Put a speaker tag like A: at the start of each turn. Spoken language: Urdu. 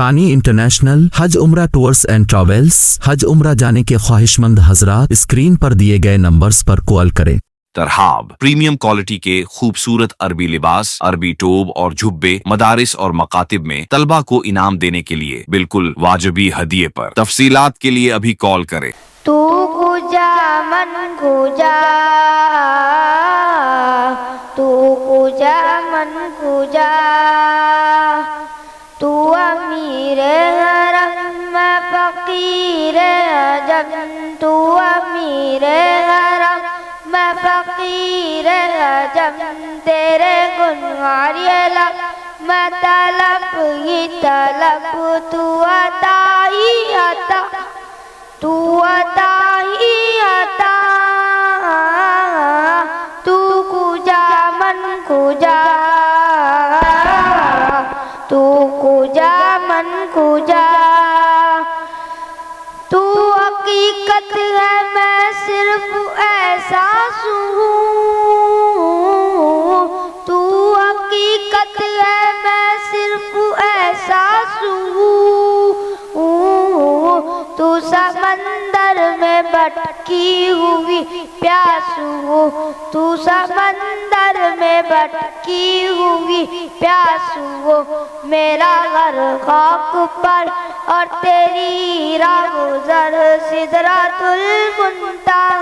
A: ثانی انٹرنیشنل حج عمرہ ٹورز اینڈ ٹریولز۔ حج عمرہ جانے کے خواہش مند حضرات اسکرین پر دیے گئے نمبرز پر کال کریں۔
B: ترحاب پریمیم کوالٹی کے خوبصورت عربی لباس، عربی ٹوب اور جھبے مدارس اور مکاتب میں طلبہ کو انعام دینے کے لیے بالکل واجبی ہدیے پر۔ تفصیلات کے لیے ابھی کال کریں۔
C: تو کجا من کجا، تو کجا من کجا، تو امیر حرم میں فقیر عجم، تو امیر حرم میں فقیر عجم، تیرے گنہگار یہ لب میں طلب ہی طلب، تو عطا ہی عطا، تو عطا ہی عطا، تو کجا من کجا، تو کجا من کجا، تو حقیقت ہے میں صرف احساس ہوں، تو حقیقت ہے میں صرف احساس ہوں، تو سمندر میں بھٹکی ہوئی پیاس ہوں، تو سمندر میں بھٹکی ہوئی پیاس ہوں، میرا گھر خاک پر اور تیری راہ گزر سدرۃ المنتہی۔